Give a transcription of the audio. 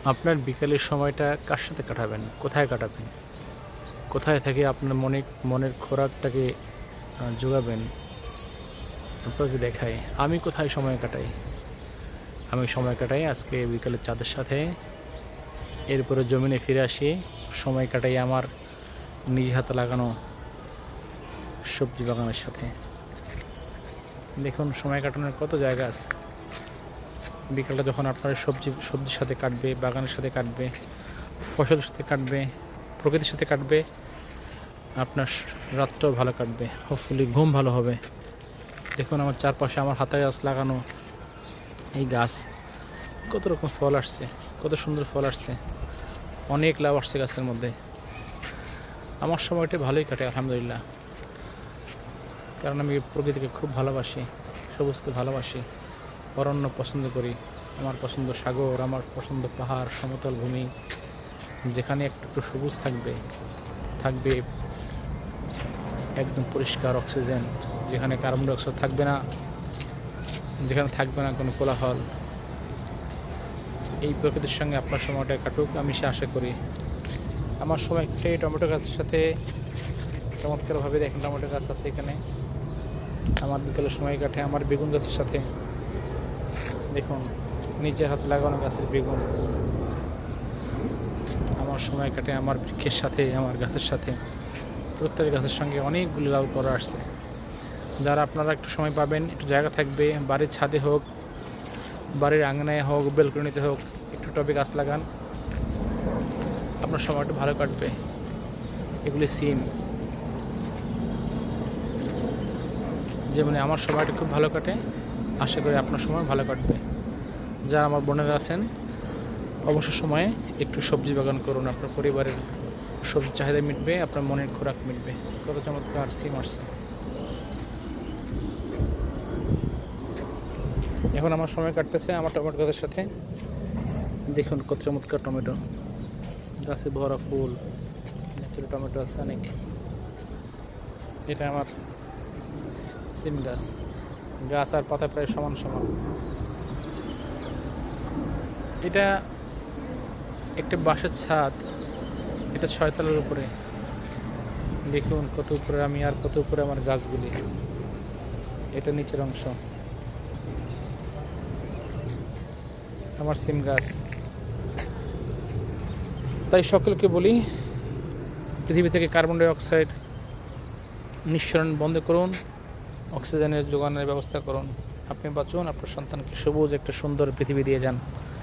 আপনার বিকালের সময়টা কার সাথে কাটাবেন, কোথায় কাটাবেন, কোথায় থেকে আপনার মনের খোরাকটাকে যোগাবেন, আপনাকে দেখাই আমি কোথায় সময় কাটাই। আমি সময় কাটাই আজকে বিকালে চাঁদের সাথে, এরপরে জমিনে ফিরে আসি, সময় কাটাই আমার নিজ হাতে লাগানো সবজি বাগানের সাথে। দেখুন সময় কাটানোর কত জায়গা আছে। বিকালটা যখন আপনার সবজির সাথে কাটবে, বাগানের সাথে কাটবে, ফসলের সাথে কাটবে, প্রকৃতির সাথে কাটবে, আপনার রাতটাও ভালো কাটবে, হোপফুলি ঘুম ভালো হবে। দেখুন আমার চারপাশে আমার হাতে গাছ লাগানো এই গাছ, কত রকম ফল আসছে, কত সুন্দর ফল আসছে, অনেক লাভ আসছে গাছের মধ্যে। আমার সময়টা ভালোই কাটে আলহামদুলিল্লাহ, কারণ আমি প্রকৃতিকে খুব ভালোবাসি, সবুজকে ভালোবাসি, অরণ্য পছন্দ করি। আমার পছন্দ সাগর, আমার পছন্দ পাহাড়, সমতল ভূমি, যেখানে একটু সবুজ থাকবে, থাকবে একদম পরিষ্কার অক্সিজেন, যেখানে কার্বন ডাইঅক্সাইড থাকবে না, যেখানে থাকবে না কোনো কোলাহল। এই প্রকৃতির সঙ্গে আপনার সময়টা কাটুক, আমি সে আশা করি। আমার সময় কাটে টমেটো গাছের সাথে, চমৎকারভাবে দেখেন টমেটো গাছ আছে এখানে। আমার বিকেলের সময় কাটে আমার বেগুন গাছের সাথে। দেখুন নিজের হাতে লাগানো গাছের বেগুন। আমার সময় কাটে আমার বৃক্ষের সাথে, আমার গাছের সাথে। প্রত্যেক গাছের সঙ্গে অনেকগুলি লাভ করা আসছে। যারা আপনারা একটু সময় পাবেন, একটু জায়গা থাকবে, বাড়ির ছাদে হোক, বাড়ির আঙিনায় হোক, বেলকনিতে হোক, একটু টবে গাছ লাগান, আপনার সময়টা ভালো কাটবে। এগুলি সিম, যেমন আমার সময়টা খুব ভালো কাটে, আশা করি আপনার সময় ভালো কাটবে। যারা আমার বোনেরা আছেন, অবসর সময়ে একটু সবজি বাগান করুন, আপনার পরিবারের সবজির চাহিদা মিটবে, আপনার মনের খোরাক মিটবে। কত চমৎকার সিম আসছে। এখন আমার সময় কাটতেছে আমার টমেটো গাছের সাথে। দেখুন কত চমৎকার টমেটো, গাছে ভরা ফুল, ন্যাচারাল টমেটো আছে অনেক। এটা আমার সিম গাছ, গাছ আর পাতা প্রায় সমান সমান। এটা একটা বাসার ছাদ, এটা 6 তলার উপরে। দেখুন কত উপরে আমি, আর কত উপরে আমার গাছগুলি। এটা নিচের অংশ আমার সিম গাছ। তাই সকলকে বলি, পৃথিবী থেকে কার্বন ডাই অক্সাইড নিঃসরণ বন্ধ করুন, অক্সিজেনের যোগানের ব্যবস্থা করুন। আপনি বাঁচুন, আপনার সন্তানকে সবুজ একটা সুন্দর পৃথিবী দিয়ে যান।